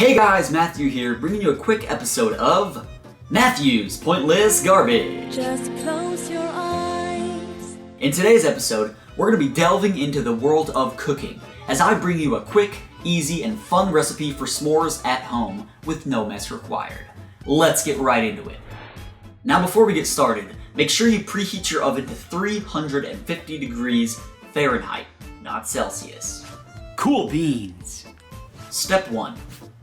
Hey guys, Matthew here, bringing you a quick episode of Matthew's Pointless Garbage. Just close your eyes. In today's episode, we're going to be delving into the world of cooking as I bring you a quick, easy, and fun recipe for s'mores at home with no mess required. Let's get right into it. Now before we get started, make sure you preheat your oven to 350 degrees Fahrenheit, not Celsius. Cool beans! Step 1.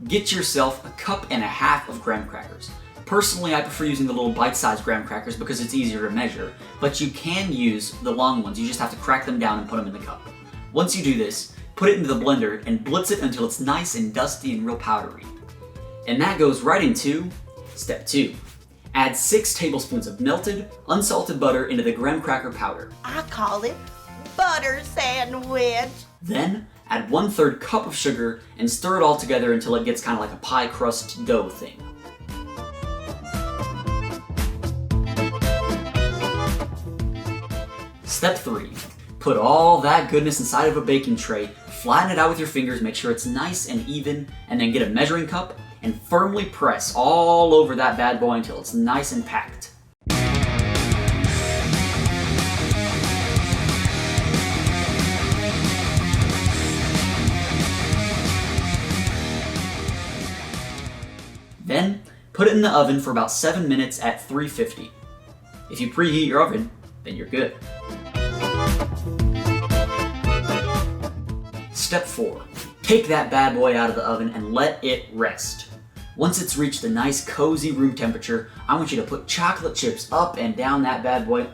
Get yourself a cup and a half of graham crackers. Personally, I prefer using the little bite-sized graham crackers because it's easier to measure, but you can use the long ones. You just have to crack them down and put them in the cup. Once you do this, put it into the blender and blitz it until it's nice and dusty and real powdery. And that goes right into step 2. Add 6 tablespoons of melted, unsalted butter into the graham cracker powder. I call it butter sandwich. Then, add 1/3 cup of sugar and stir it all together until it gets kind of like a pie crust dough thing. Step 3. Put all that goodness inside of a baking tray, flatten it out with your fingers, make sure it's nice and even, and then get a measuring cup and firmly press all over that bad boy until it's nice and packed. Then, put it in the oven for about 7 minutes at 350. If you preheat your oven, then you're good. Step 4. Take that bad boy out of the oven and let it rest. Once it's reached a nice cozy room temperature, I want you to put chocolate chips up and down that bad boy.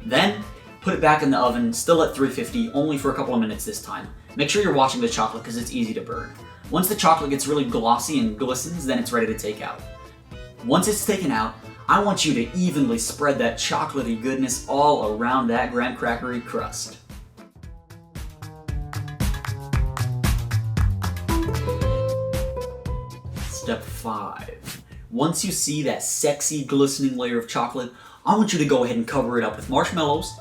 Then, put it back in the oven, still at 350, only for a couple of minutes this time. Make sure you're watching the chocolate because it's easy to burn. Once the chocolate gets really glossy and glistens, then it's ready to take out. Once it's taken out, I want you to evenly spread that chocolatey goodness all around that graham crackery crust. Step 5. Once you see that sexy glistening layer of chocolate, I want you to go ahead and cover it up with marshmallows.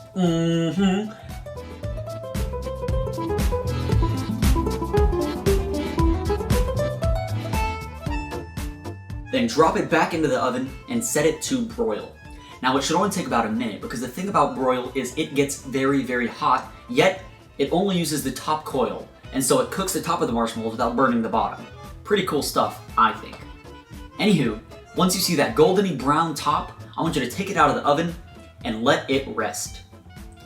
Then drop it back into the oven and set it to broil. Now it should only take about a minute because the thing about broil is it gets very, very hot, yet it only uses the top coil, and so it cooks the top of the marshmallows without burning the bottom. Pretty cool stuff, I think. Anywho, once you see that goldeny brown top, I want you to take it out of the oven and let it rest.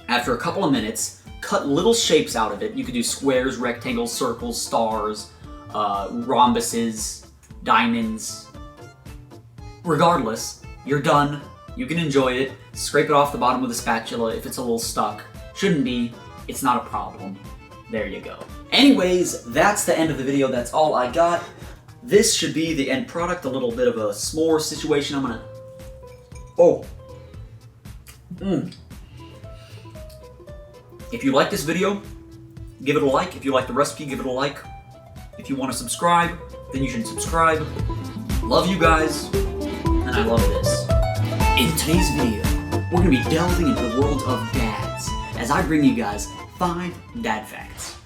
After a couple of minutes, cut little shapes out of it. You could do squares, rectangles, circles, stars, rhombuses, diamonds. Regardless, you're done. You can enjoy it. Scrape it off the bottom with a spatula if it's a little stuck. Shouldn't be. It's not a problem. There you go. Anyways, that's the end of the video. That's all I got. This should be the end product. A little bit of a s'more situation. I'm gonna... If you like this video, give it a like. If you like the recipe, give it a like. If you want to subscribe, then you should subscribe. Love you guys. And I love this. In today's video, we're going to be delving into the world of dads as I bring you guys 5 dad facts.